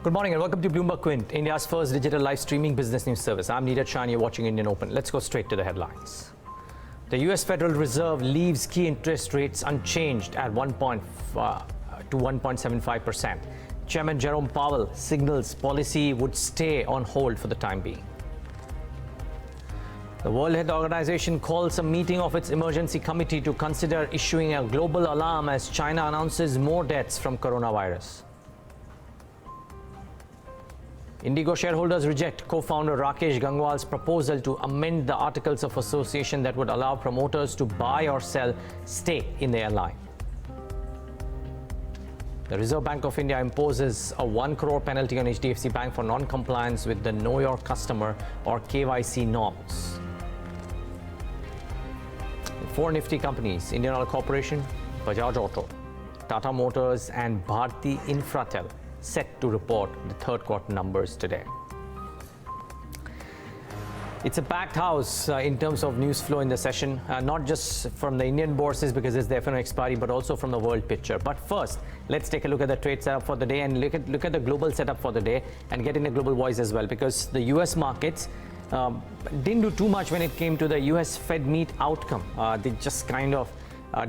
Good morning and welcome to BloombergQuint, India's first digital live streaming business news service. I'm Neeraj Shah and you're watching Indian Open. Let's go straight to the headlines. The US Federal Reserve leaves key interest rates unchanged at 1.75%. Chairman Jerome Powell signals policy would stay on hold for the time being. The World Health Organization calls a meeting of its emergency committee to consider issuing a global alarm as China announces more deaths from coronavirus. Indigo shareholders reject co-founder Rakesh GANGWAL's proposal to amend the Articles of Association that would allow promoters to buy or sell stake in the airline. The Reserve Bank of India imposes a 1 crore penalty on HDFC Bank for non-compliance with the Know Your Customer or KYC norms. Four nifty companies, Indian Oil Corporation, Bajaj Auto, Tata Motors and Bharti Infratel, set to report the third quarter numbers today. It's a packed house in terms of news flow in the session, not just from the Indian bourses because it's the F&O expiry, but also from the world picture. But first, let's take a look at the trade setup for the day and look at the global setup for the day and get in a global voice as well, because the US markets didn't do too much when it came to the US Fed meet outcome. They just kind of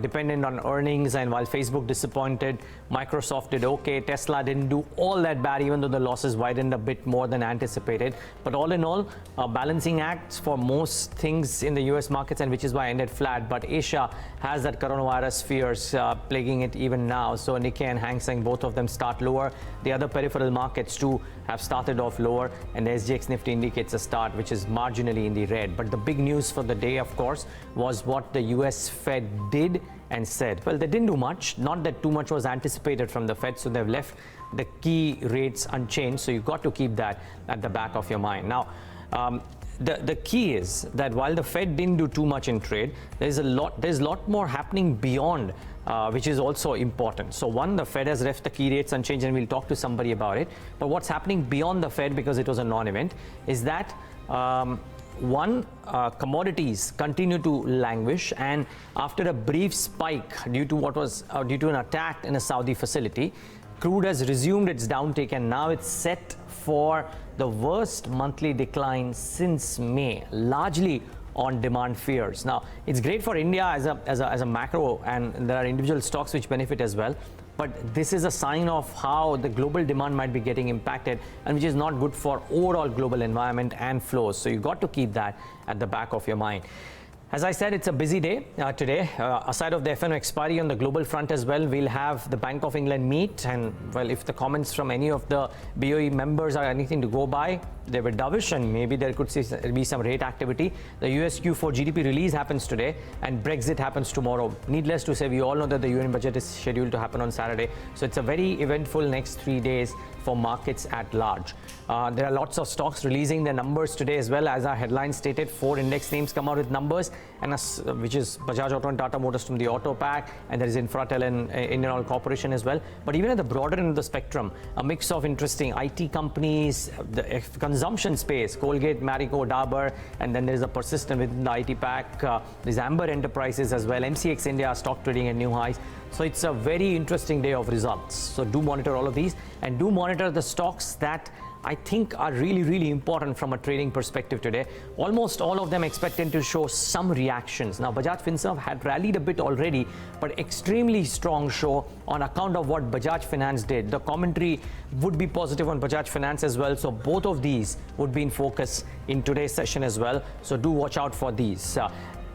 dependent on earnings, and while Facebook disappointed, Microsoft did okay. Tesla didn't do all that bad, even though the losses widened a bit more than anticipated. But all in all, balancing acts for most things in the US markets, and which is why I ended flat. But Asia has that coronavirus fears plaguing it even now. So Nikkei and Hang Seng, both of them start lower. The other peripheral markets too have started off lower, and the SGX Nifty indicates a start which is marginally in the red. But the big news for the day, of course, was what the US Fed did and said. Well, they didn't do much, not that too much was anticipated from the Fed, so they've left the key rates unchanged, so you've got to keep that at the back of your mind. Now, the key is that while the Fed didn't do too much in trade, there's a lot more happening beyond, which is also important. So one, the Fed has left the key rates unchanged, and we'll talk to somebody about it. But what's happening beyond the Fed, because it was a non-event, is that commodities continue to languish, and after a brief spike due to an attack in a Saudi facility, crude has resumed its downtake, and now it's set for the worst monthly decline since May, largely on demand fears. Now, it's great for India as a macro, and there are individual stocks which benefit as well. But this is a sign of how the global demand might be getting impacted, and which is not good for overall global environment and flows. So you've got to keep that at the back of your mind. As I said, it's a busy day today. Aside of the F&O expiry on the global front as well, we'll have the Bank of England meet. And, well, if the comments from any of the BOE members are anything to go by, they were dovish, and maybe there could be some rate activity. The US Q4 GDP release happens today, and Brexit happens tomorrow. Needless to say, we all know that the UN budget is scheduled to happen on Saturday. So it's a very eventful next 3 days for markets at large. There are lots of stocks releasing their numbers today as well. As our headline stated, 4 index names come out with numbers, and which is Bajaj Auto and Tata Motors from the auto pack, and there is Infratel and Indian Oil Corporation as well. But even at the broader end of the spectrum, a mix of interesting IT companies, the consumption space, Colgate, Marico, Dabur, and then there is a persistent within the IT pack. There's Amber Enterprises as well. MCX India stock trading at new highs. So it's a very interesting day of results. So do monitor all of these, and do monitor the stocks that I think are really, really important from a trading perspective today. Almost all of them expected to show some reactions. Now, Bajaj Finserv had rallied a bit already, but extremely strong show on account of what Bajaj Finance did. The commentary would be positive on Bajaj Finance as well. So both of these would be in focus in today's session as well. So do watch out for these.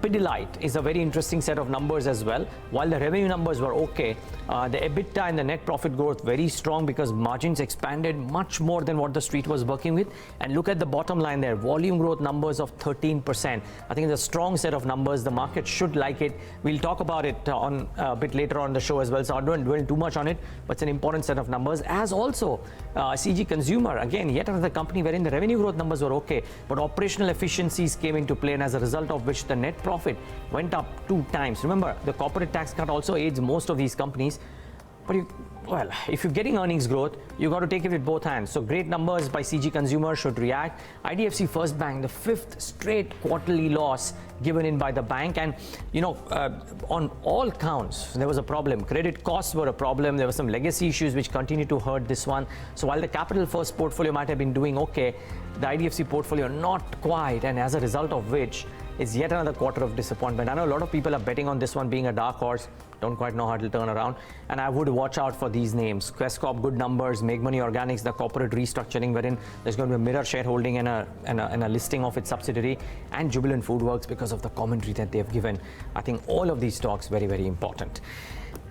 Pidilite is a very interesting set of numbers as well. While the revenue numbers were okay, the EBITDA and the net profit growth very strong because margins expanded much more than what the street was working with. And look at the bottom line there, volume growth numbers of 13%. I think it's a strong set of numbers. The market should like it. We'll talk about it on a bit later on the show as well, so I don't dwell too much on it, but it's an important set of numbers. As also CG Consumer, again, yet another company wherein the revenue growth numbers were okay, but operational efficiencies came into play, and as a result of which the net profit went up 2 times. Remember, the corporate tax cut also aids most of these companies. But well, if you're getting earnings growth, you got to take it with both hands. So great numbers by CG Consumer should react. IDFC First Bank, the 5th straight quarterly loss given in by the bank. And, on all counts, there was a problem. Credit costs were a problem. There were some legacy issues which continue to hurt this one. So while the Capital First portfolio might have been doing okay, the IDFC portfolio not quite. And as a result of which, it's yet another quarter of disappointment. I know a lot of people are betting on this one being a dark horse. Don't quite know how it'll turn around. And I would watch out for these names. Quest Corp, good numbers. Make Money Organics, the corporate restructuring wherein there's going to be a mirror shareholding and a listing of its subsidiary. And Jubilant Foodworks because of the commentary that they've given. I think all of these stocks very, very important.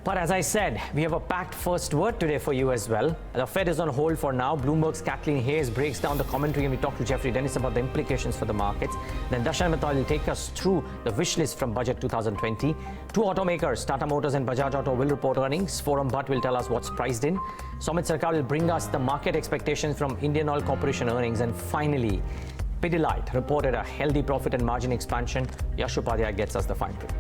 But as I said, we have a packed first word today for you as well. The Fed is on hold for now. Bloomberg's Kathleen Hayes breaks down the commentary and we talk to Jeffrey Dennis about the implications for the markets. Then Darshan Mehta will take us through the wish list from Budget 2020. Two automakers, Tata Motors and Bajaj Auto, will report earnings. Forum Bhatt will tell us what's priced in. Somit Sarkar will bring us the market expectations from Indian Oil Corporation earnings. And finally, Pidilite reported a healthy profit and margin expansion. Yash Upadhyay gets us the fine print.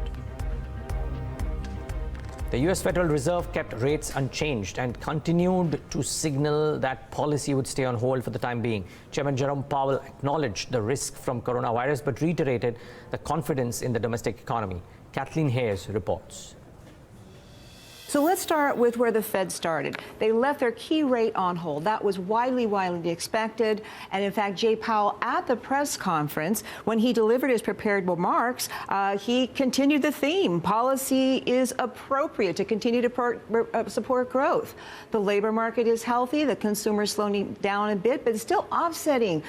The US Federal Reserve kept rates unchanged and continued to signal that policy would stay on hold for the time being. Chairman Jerome Powell acknowledged the risk from coronavirus but reiterated the confidence in the domestic economy. Kathleen Hayes reports. So let's start with where the Fed started. They left their key rate on hold. That was widely expected. And in fact, Jay Powell at the press conference, when he delivered his prepared remarks, he continued the theme. Policy is appropriate to continue to support growth. The labor market is healthy. The consumer is slowing down a bit, but it's still offsetting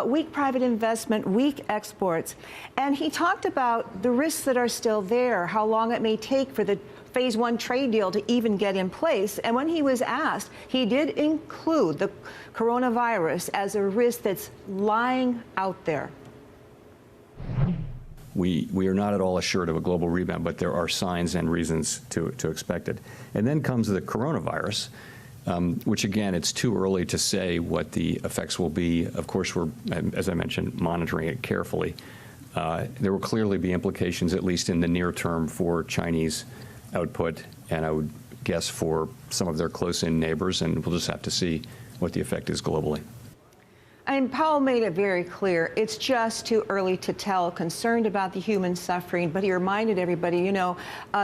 weak private investment, weak exports. And he talked about the risks that are still there, how long it may take for the Phase 1 trade deal to even get in place. And when he was asked, he did include the coronavirus as a risk that's lying out there. We are not at all assured of a global rebound, but there are signs and reasons to expect it. And then comes the coronavirus, which again, it's too early to say what the effects will be. Of course, we're, as I mentioned, monitoring it carefully. There will clearly be implications, at least in the near term, for Chinese output, and I would guess for some of their close-in neighbors, and we'll just have to see what the effect is globally. And Powell made it very clear, it's just too early to tell, concerned about the human suffering, but he reminded everybody, the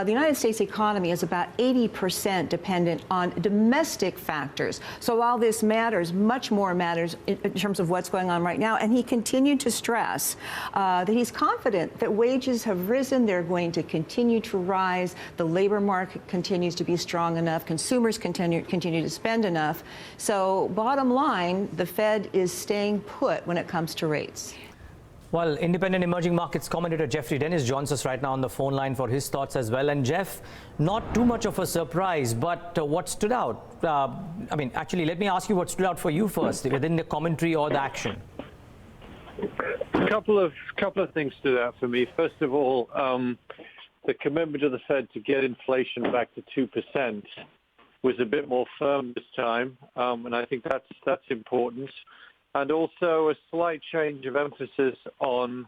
United States economy is about 80% dependent on domestic factors. So while this matters, much more matters in terms of what's going on right now. And he continued to stress that he's confident that wages have risen, they're going to continue to rise, the labor market continues to be strong enough, consumers continue to spend enough. So bottom line, the Fed is staying put when it comes to rates. Well, independent emerging markets commentator Jeffrey Dennis joins us right now on the phone line for his thoughts as well. And Jeff, not too much of a surprise, but what stood out? Actually, let me ask you what stood out for you first, within the commentary or the action. A couple of things stood out for me. First of all, the commitment of the Fed to get inflation back to 2% was a bit more firm this time, and I think that's important. And also a slight change of emphasis on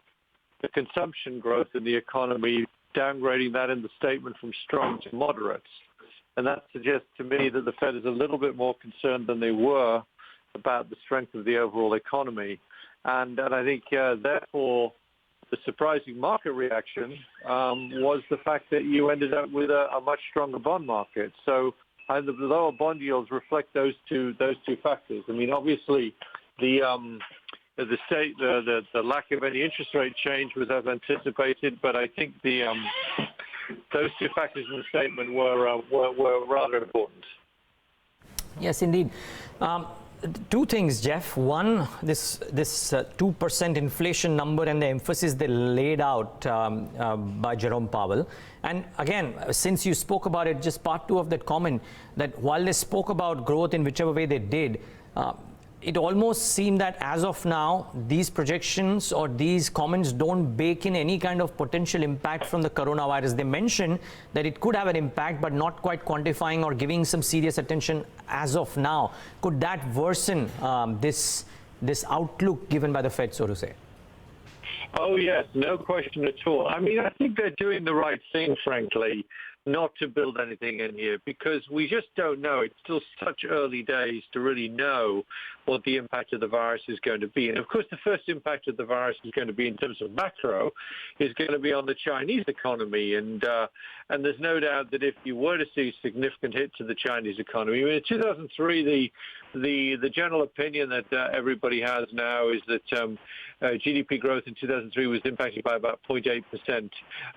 the consumption growth in the economy, downgrading that in the statement from strong to moderate. And that suggests to me that the Fed is a little bit more concerned than they were about the strength of the overall economy. And I think, therefore, the surprising market reaction was the fact that you ended up with a much stronger bond market. So the lower bond yields reflect those two factors. I mean, obviously, the lack of any interest rate change was as anticipated, but I think those two factors in the statement were rather important. Yes, indeed. Two things, Jeff. One, this 2% inflation number and the emphasis they laid out by Jerome Powell. And again, since you spoke about it, just part two of that comment, that while they spoke about growth in whichever way they did, it almost seemed that as of now, these projections or these comments don't bake in any kind of potential impact from the coronavirus. They mentioned that it could have an impact, but not quite quantifying or giving some serious attention as of now. Could that worsen this outlook given by the Fed, so to say? Oh, yes, no question at all. I mean, I think they're doing the right thing, frankly. not to build anything in here because we just don't know. It's still such early days to really know what the impact of the virus is going to be. And of course, the first impact of the virus is going to be in terms of macro is going to be on the Chinese economy. And there's no doubt that if you were to see a significant hit to the Chinese economy, I mean, in 2003, the general opinion that everybody has now is that GDP growth in 2003 was impacted by about 0.8%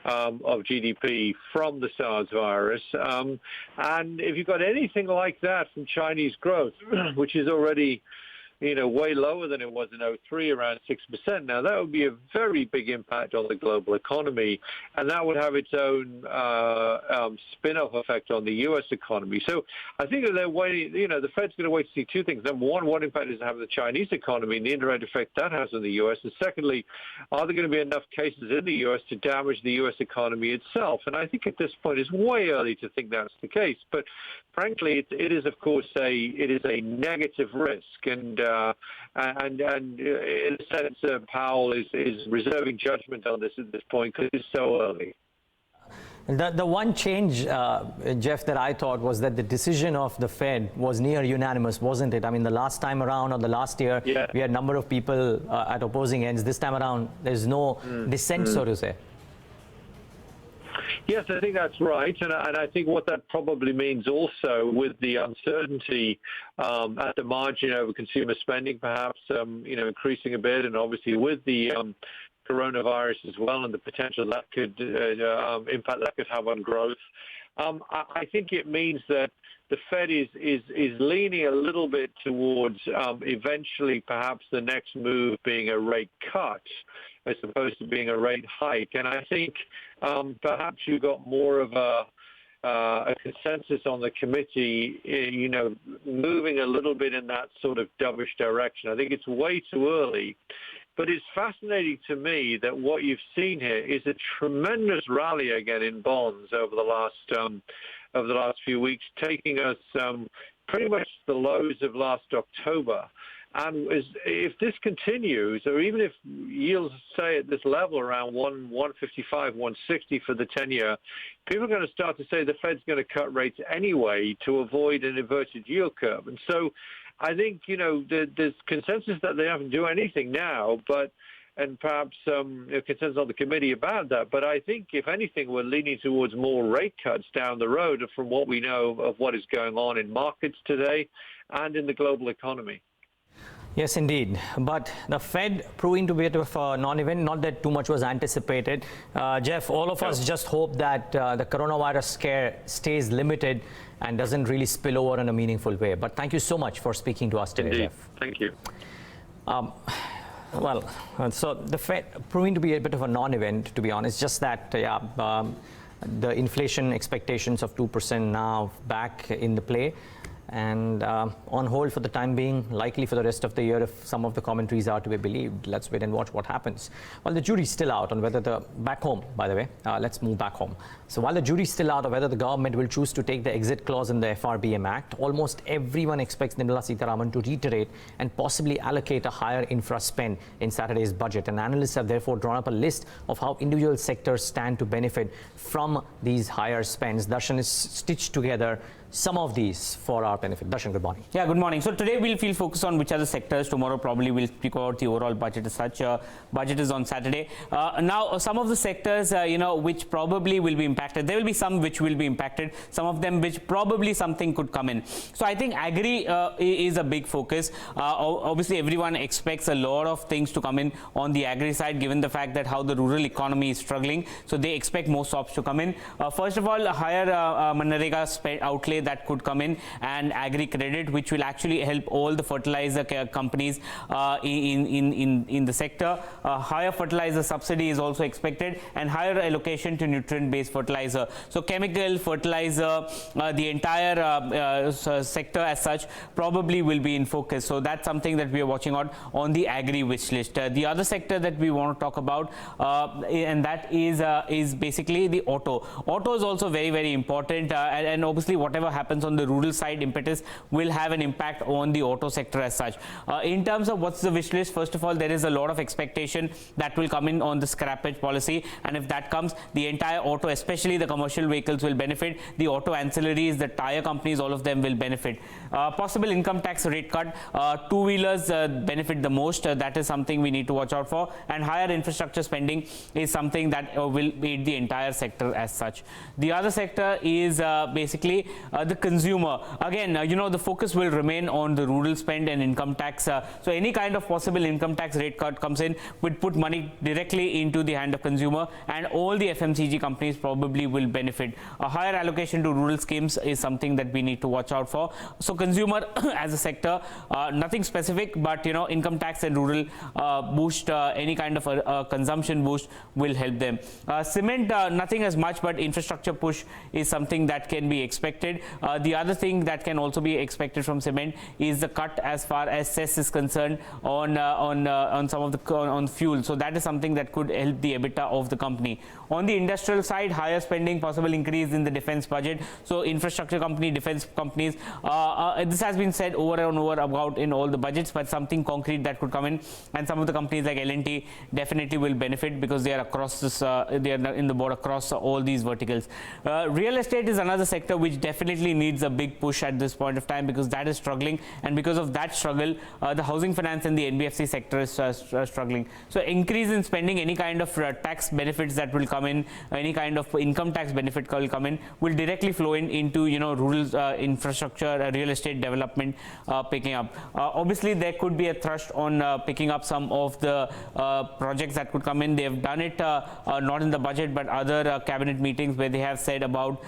of GDP from the SARS virus. And if you've got anything like that from Chinese growth, which is already way lower than it was in 2003, around 6%. Now, that would be a very big impact on the global economy, and that would have its own spin-off effect on the U.S. economy. So I think that they're waiting, the Fed's going to wait to see two things. Number one, what impact does it have on the Chinese economy and the indirect effect that has on the U.S.? And secondly, are there going to be enough cases in the U.S. to damage the U.S. economy itself? And I think at this point it's way early to think that's the case. But frankly, it is, of course, a negative risk. And in a sense, Powell is reserving judgment on this at this point because it's so early. The one change, Jeff, that I thought was that the decision of the Fed was near unanimous, wasn't it? I mean, the last time around or the last year, we had a number of people at opposing ends. This time around, there's no dissent, so to say. Yes, I think that's right. And I think what that probably means also with the uncertainty at the margin over consumer spending, perhaps, increasing a bit, and obviously with the coronavirus as well and the potential that could impact that could have on growth. I think it means that the Fed is leaning a little bit towards eventually perhaps the next move being a rate cut as opposed to being a rate hike. And I think perhaps you got more of a consensus on the committee, moving a little bit in that sort of dovish direction. I think it's way too early. But it's fascinating to me that what you've seen here is a tremendous rally again in bonds over the last few weeks, taking us pretty much the lows of last October. And if this continues, or even if yields stay at this level around 155, 160 for the 10-year, people are going to start to say the Fed's going to cut rates anyway to avoid an inverted yield curve. And so I think, there's consensus that they haven't do anything now, and perhaps consensus on the committee about that. But I think, if anything, we're leaning towards more rate cuts down the road from what we know of what is going on in markets today and in the global economy. Yes, indeed. But the Fed proving to be a bit of a non-event, not that too much was anticipated. Jeff, all of us just hope that the coronavirus scare stays limited and doesn't really spill over in a meaningful way. But thank you so much for speaking to us today, Indeed. Jeff. Thank you. So the Fed proving to be a bit of a non-event, to be honest, just that, the inflation expectations of 2% now back in the play. And on hold for the time being, likely for the rest of the year if some of the commentaries are to be believed. Let's wait and watch what happens. Well, the jury's still out on whether back home, by the way, let's move back home. So while the jury's still out on whether the government will choose to take the exit clause in the FRBM Act, almost everyone expects Nirmala Sitharaman to reiterate and possibly allocate a higher infra spend in Saturday's budget. And analysts have therefore drawn up a list of how individual sectors stand to benefit from these higher spends. Darshan is stitched together some of these for our benefit. Darshan, good morning. Yeah, good morning. So today we'll focus on which are the sectors. Tomorrow probably we'll speak about the overall budget as such. Budget is on Saturday. Now, some of the sectors, which probably will be impacted. There will be some which will be impacted. Some of them which probably something could come in. So I think agri is a big focus. Obviously, everyone expects a lot of things to come in on the agri side, given the fact that how the rural economy is struggling. So they expect more stops to come in. First of all, a higher Manrega outlay that could come in, and agri credit, which will actually help all the fertilizer companies in the sector. Higher fertilizer subsidy is also expected, and higher allocation to nutrient-based fertilizer. So chemical, fertilizer, the entire sector as such probably will be in focus. So that's something that we are watching on the agri wish list. The other sector that we want to talk about, and that is basically the auto. Auto is also very, very important, and obviously whatever whatever happens on the rural side impetus will have an impact on the auto sector as such. In terms of what's the wish list, first of all, there is a lot of expectation that will come in on the scrappage policy, and if that comes, the entire auto, especially the commercial vehicles, will benefit. The auto ancillaries, the tire companies, all of them will benefit. Possible income tax rate cut, two-wheelers benefit the most. That is something we need to watch out for, and higher infrastructure spending is something that will aid the entire sector as such. The other sector is basically the consumer. Again, the focus will remain on the rural spend and income tax. So any kind of possible income tax rate cut comes in would put money directly into the hand of consumer, and all the FMCG companies probably will benefit. A higher allocation to rural schemes is something that we need to watch out for. So consumer as a sector, nothing specific, but income tax and rural boost, any kind of consumption boost will help them. Cement, nothing as much, but infrastructure push is something that can be expected. The other thing that can also be expected from cement is the cut as far as cess is concerned on some of the on fuel. So that is something that could help the EBITDA of the company. On the industrial side, higher spending, possible increase in the defense budget. So infrastructure company, defense companies, this has been said over and over about in all the budgets, but something concrete that could come in, and some of the companies like L&T definitely will benefit because they are across this, they are in the board across all these verticals. Real estate is another sector which definitely needs a big push at this point of time because that is struggling, and because of that struggle, the housing finance and the NBFC sector is struggling. So increase in spending, any kind of tax benefits that will come in, any kind of income tax benefit will come in, will directly flow into rural infrastructure, real estate development picking up. Obviously, there could be a thrust on picking up some of the projects that could come in. They have done it not in the budget, but other cabinet meetings where they have said about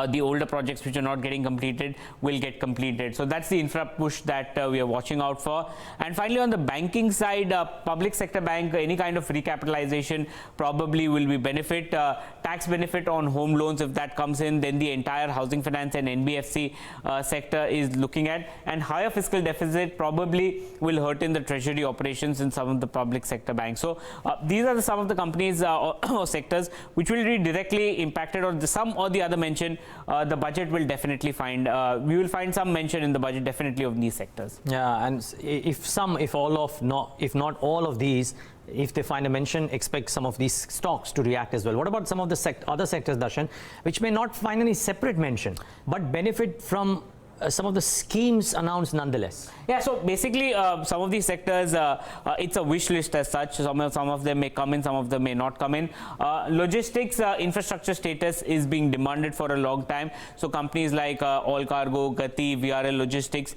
the older projects which are not getting completed will get completed. So that's the infra push that we are watching out for. And finally, on the banking side, public sector bank, any kind of recapitalization probably will be benefit. Tax benefit on home loans, if that comes in, then the entire housing finance and NBFC sector is looking at. And higher fiscal deficit probably will hurt in the treasury operations in some of the public sector banks. So these are some of the companies or sectors which will be directly impacted, or some or the other mention. The budget will definitely find, we will find some mention in the budget definitely of these sectors. Yeah, and if not all of these, if they find a mention, expect some of these stocks to react as well. What about some of the other sectors, Darshan, which may not find any separate mention, but benefit from some of the schemes announced nonetheless? Yeah, so basically some of these sectors, it's a wish list as such. Some of them may come in, some of them may not come in. Logistics infrastructure status is being demanded for a long time. So companies like All Cargo, Gati, VRL Logistics,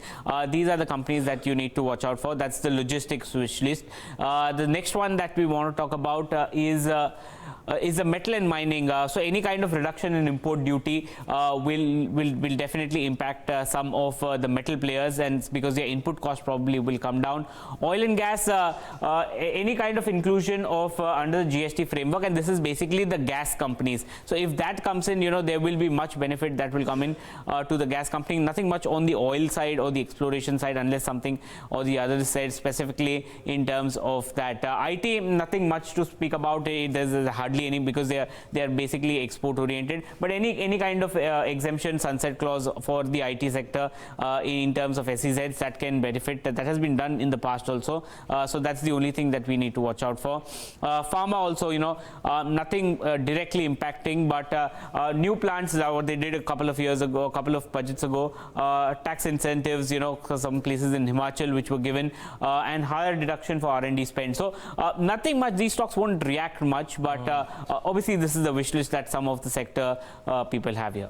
these are the companies that you need to watch out for. That's the logistics wish list. The next one that we want to talk about is the metal and mining. So any kind of reduction in import duty will definitely impact some of the metal players, and because their input cost probably will come down. Oil and gas, any kind of inclusion of under the GST framework, and this is basically the gas companies. So if that comes in, there will be much benefit that will come in to the gas company. Nothing much on the oil side or the exploration side, unless something or the other is said specifically in terms of that. IT, nothing much to speak about. There's hardly any, because they are basically export oriented, but any kind of exemption, sunset clause for the IT sector in terms of SEZs, that can benefit. That has been done in the past also. So that's the only thing that we need to watch out for. Pharma also, nothing directly impacting, but new plants, what they did a couple of years ago, a couple of budgets ago, tax incentives, some places in Himachal which were given, and higher deduction for R&D spend. So nothing much. These stocks won't react much, but obviously this is the wish list that some of the sector people have here.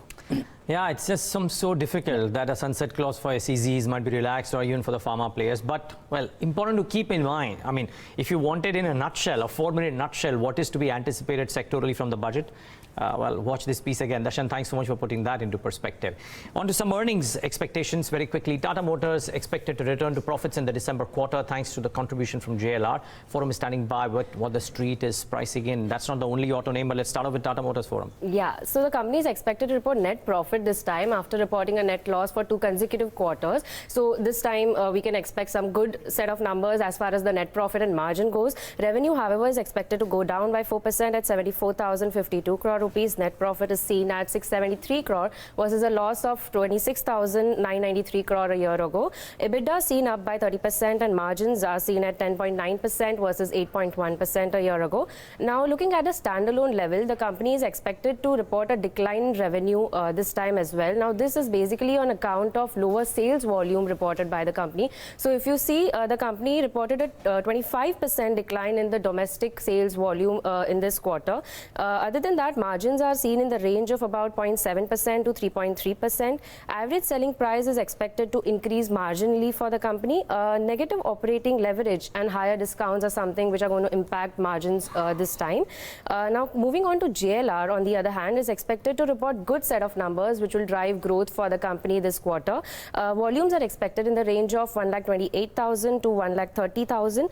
Yeah, it's just so difficult that a sunset clause for SEZs might be relaxed, or even for the pharma players. But, well, important to keep in mind. I mean, if you wanted in a nutshell, a 4-minute nutshell, what is to be anticipated sectorally from the budget, well, watch this piece again. Darshan, thanks so much for putting that into perspective. On to some earnings expectations very quickly. Tata Motors expected to return to profits in the December quarter thanks to the contribution from JLR. Forum is standing by with what the street is pricing in. That's not the only auto name, but let's start off with Tata Motors Forum. Yeah, so the company is expected to report net profit this time after reporting a net loss loss for 2 consecutive quarters. So this time we can expect some good set of numbers as far as the net profit and margin goes. Revenue, however, is expected to go down by 4% at 74,052 crore rupees. Net profit is seen at 673 crore versus a loss of 26,993 crore a year ago. EBITDA seen up by 30% and margins are seen at 10.9% versus 8.1% a year ago. Now, looking at a standalone level, the company is expected to report a decline in revenue this time as well. Now, this is basically on account of lower sales volume reported by the company. So, if you see, the company reported a 25% decline in the domestic sales volume in this quarter. Other than that, margins are seen in the range of about 0.7% to 3.3%. Average selling price is expected to increase marginally for the company. Negative operating leverage and higher discounts are something which are going to impact margins this time. Now, moving on to JLR, on the other hand, is expected to report good set of numbers which will drive growth for the company this quarter. Volumes are expected in the range of 1,28,000 to 1,30,000.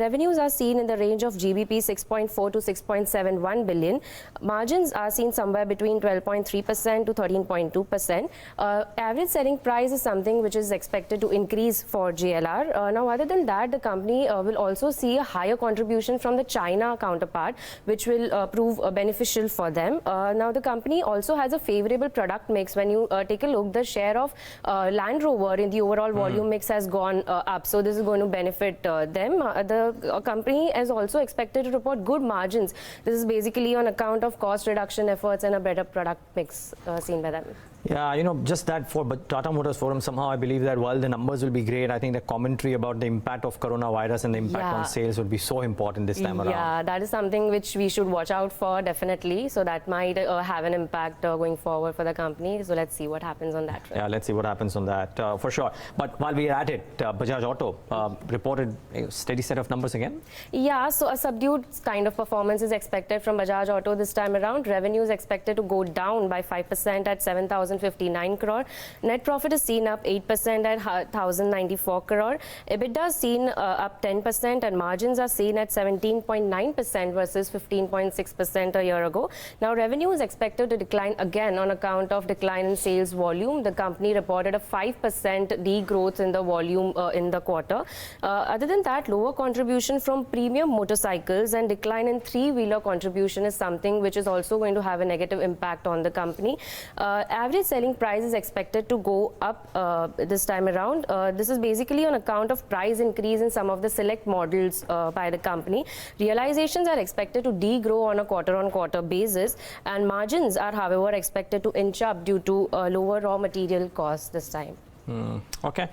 Revenues are seen in the range of GBP 6.4 to 6.71 billion. Margins are seen somewhere between 12.3% to 13.2%. Average selling price is something which is expected to increase for JLR. Now, other than that, the company will also see a higher contribution from the China counterpart, which will prove beneficial for them. Now, the company also has a favorable product mix. When you take a look, the share of Land Rover in the overall volume mix has gone up. So, this is going to benefit them. The company is also expected to report good margins. This is basically on account of cost reduction efforts and a better product mix seen by them. Yeah, you know, just that for Tata Motors Forum, somehow I believe that while the numbers will be great, I think the commentary about the impact of coronavirus and the impact on sales would be so important this time around. Yeah, that is something which we should watch out for, definitely. So that might have an impact going forward for the company. So let's see what happens on that. Yeah, let's see what happens on that for sure. But while we are at it, Bajaj Auto reported a steady set of numbers again? Yeah, so a subdued kind of performance is expected from Bajaj Auto this time around. Revenue is expected to go down by 5% at 7,059 crore. Net profit is seen up 8% at 1,094 crore. EBITDA is seen up 10% and margins are seen at 17.9% versus 15.6% a year ago. Now, revenue is expected to decline again on account of decline in sales volume. The company reported a 5% degrowth in the volume in the quarter. Other than that, lower contribution from premium motorcycles and decline in three-wheeler contribution is something which is also going to have a negative impact on the company. Average selling price is expected to go up this time around. This is basically on account of price increase in some of the select models by the company. Realizations are expected to degrow on a quarter-on-quarter basis, and margins are, however, expected to inch up due to lower raw material costs this time. Okay.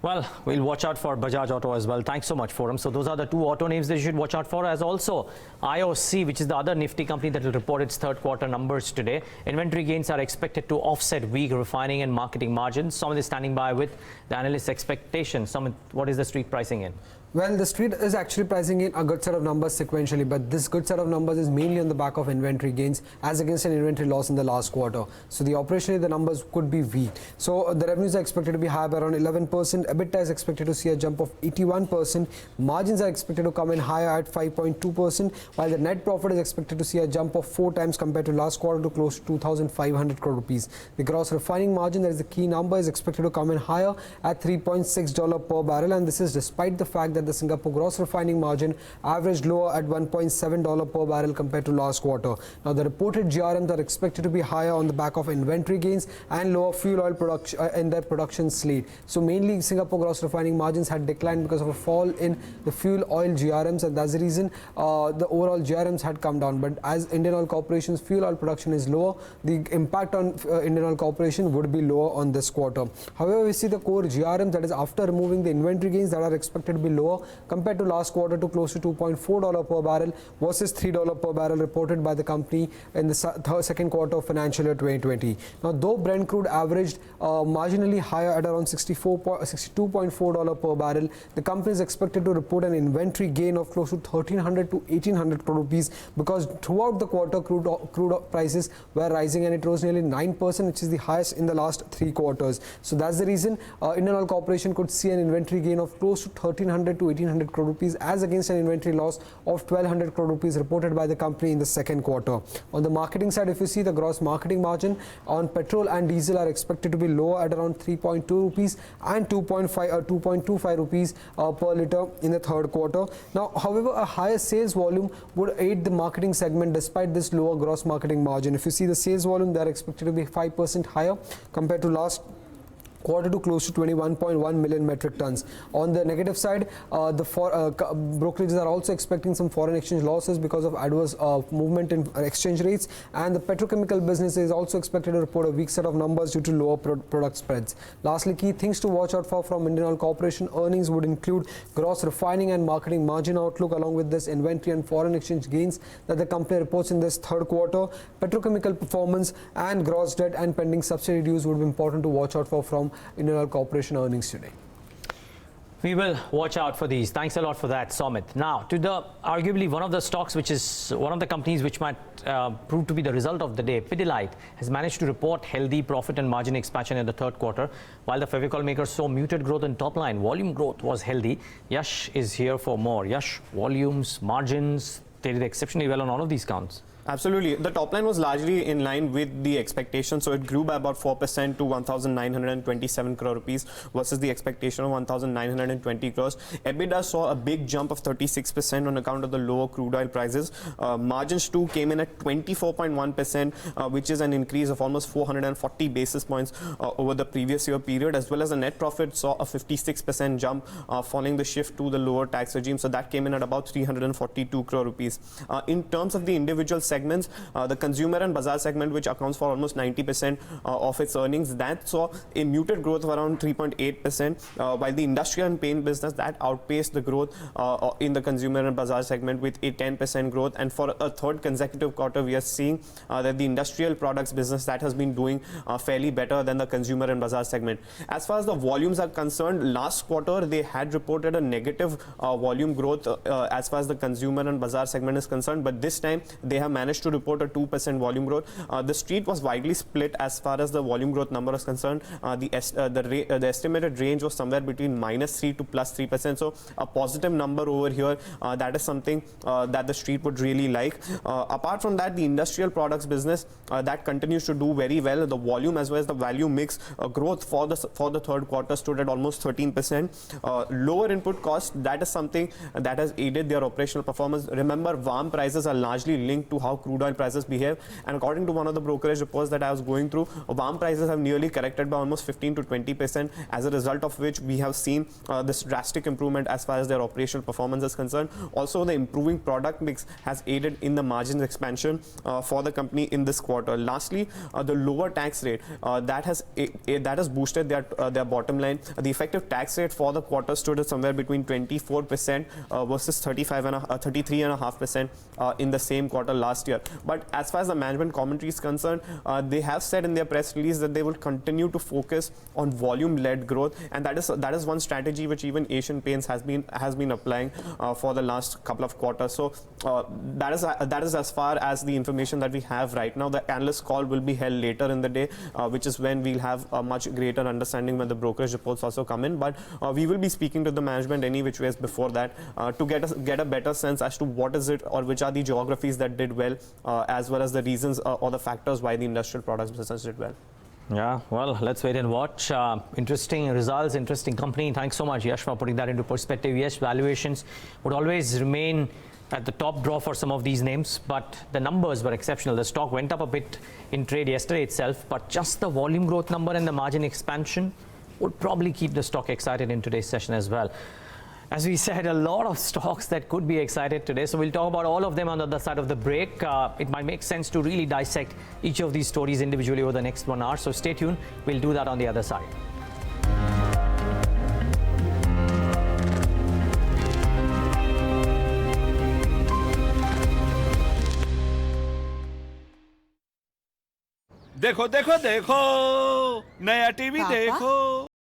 Well, we'll watch out for Bajaj Auto as well. Thanks so much, Forum. So those are the two auto names that you should watch out for, as also IOC, which is the other nifty company that will report its third quarter numbers today. Inventory gains are expected to offset weak refining and marketing margins. Some is standing by with the analysts' expectations. What is the street pricing in? Well, the street is actually pricing in a good set of numbers sequentially, but this good set of numbers is mainly on the back of inventory gains as against an inventory loss in the last quarter. So operationally the numbers could be weak. So the revenues are expected to be higher by around 11%. EBITDA is expected to see a jump of 81%. Margins are expected to come in higher at 5.2%, while the net profit is expected to see a jump of 4 times compared to last quarter to close to 2,500 crore rupees. The gross refining margin, that is the key number, is expected to come in higher at $3.6 per barrel, and this is despite the fact that the Singapore gross refining margin averaged lower at $1.7 per barrel compared to last quarter. Now, the reported GRMs are expected to be higher on the back of inventory gains and lower fuel oil production in their production slate. So mainly Singapore gross refining margins had declined because of a fall in the fuel oil GRMs, and that's the reason the overall GRMs had come down. But as Indian Oil Corporation's fuel oil production is lower, the impact on Indian Oil Corporation would be lower on this quarter. However, we see the core GRMs, that is after removing the inventory gains, that are expected to be lower compared to last quarter to close to $2.4 per barrel versus $3 per barrel reported by the company in the second quarter of financial year 2020. Now, though Brent crude averaged marginally higher at around $62.4 per barrel, the company is expected to report an inventory gain of close to 1,300 to 1,800 crore rupees, because throughout the quarter crude prices were rising and it rose nearly 9%, which is the highest in the last 3 quarters. So that's the reason Indian Oil Corporation could see an inventory gain of close to 1,300 to to 1800 crore rupees as against an inventory loss of 1200 crore rupees reported by the company in the second quarter. On the marketing side, if you see, the gross marketing margin on petrol and diesel are expected to be lower at around 3.2 rupees and 2.25 rupees per litre in the third quarter. Now, however, a higher sales volume would aid the marketing segment despite this lower gross marketing margin. If you see the sales volume, they are expected to be 5% higher compared to last quarter to close to 21.1 million metric tons. On the negative side, brokerages are also expecting some foreign exchange losses because of adverse movement in exchange rates, and the petrochemical business is also expected to report a weak set of numbers due to lower product spreads. Lastly, key things to watch out for from Indian Oil Corporation earnings would include gross refining and marketing margin outlook, along with this inventory and foreign exchange gains that the company reports in this third quarter. Petrochemical performance and gross debt and pending subsidy dues would be important to watch out for from Indian Oil Corporation earnings today. We will watch out for these. Thanks a lot for that, Somit. Now, to the arguably one of the stocks, which is one of the companies which might prove to be the result of the day. Pidilite has managed to report healthy profit and margin expansion in the third quarter. While the Fevicol maker saw muted growth in top line, volume growth was healthy. Yash is here for more. Yash, volumes, margins, they did exceptionally well on all of these counts. Absolutely. The top line was largely in line with the expectation. So it grew by about 4% to 1,927 crore rupees versus the expectation of 1,920 crores. EBITDA saw a big jump of 36% on account of the lower crude oil prices. Margins too came in at 24.1%, which is an increase of almost 440 basis points over the previous year period, as well as the net profit saw a 56% jump following the shift to the lower tax regime. So that came in at about 342 crore rupees. In terms of the individual segments, the consumer and Bajaj segment, which accounts for almost 90% of its earnings, that saw a muted growth of around 3.8%, while the industrial and paint business that outpaced the growth in the consumer and Bajaj segment with a 10% growth. And for a third consecutive quarter, we are seeing that the industrial products business that has been doing fairly better than the consumer and Bajaj segment. As far as the volumes are concerned, last quarter they had reported a negative volume growth as far as the consumer and Bajaj segment is concerned, but this time they have managed to report a 2% volume growth. The street was widely split as far as the volume growth number is concerned. The estimated range was somewhere between -3 to +3%. So a positive number over here. That is something that the street would really like. Apart from that, the industrial products business that continues to do very well. The volume as well as the value mix growth for the third quarter stood at almost 13%. Lower input cost, that is something that has aided their operational performance. Remember, VAM prices are largely linked to how crude oil prices behave, and according to one of the brokerage reports that I was going through, VAM prices have nearly corrected by almost 15 to 20%, as a result of which we have seen this drastic improvement as far as their operational performance is concerned. Also, the improving product mix has aided in the margins expansion for the company in this quarter. Lastly, the lower tax rate that has boosted their bottom line. The effective tax rate for the quarter stood at somewhere between 24% versus 33.5% in the same quarter last year. But as far as the management commentary is concerned, they have said in their press release that they will continue to focus on volume-led growth, and that is one strategy which even Asian Paints has been applying for the last couple of quarters. So that is as far as the information that we have right now. The analyst call will be held later in the day, which is when we'll have a much greater understanding when the brokerage reports also come in. But we will be speaking to the management any which ways before that to get a better sense as to what is it or which are the geographies that did well, as well as the reasons or the factors why the industrial products business did well. Yeah, well, let's wait and watch. Interesting results, interesting company. Thanks so much, Yash, for putting that into perspective. Yes, valuations would always remain at the top draw for some of these names, but the numbers were exceptional. The stock went up a bit in trade yesterday itself, but just the volume growth number and the margin expansion would probably keep the stock excited in today's session as well. As we said, a lot of stocks that could be excited today. So we'll talk about all of them on the other side of the break. It might make sense to really dissect each of these stories individually over the next 1 hour. So stay tuned. We'll do that on the other side. देखो देखो देखो नया TV देखो।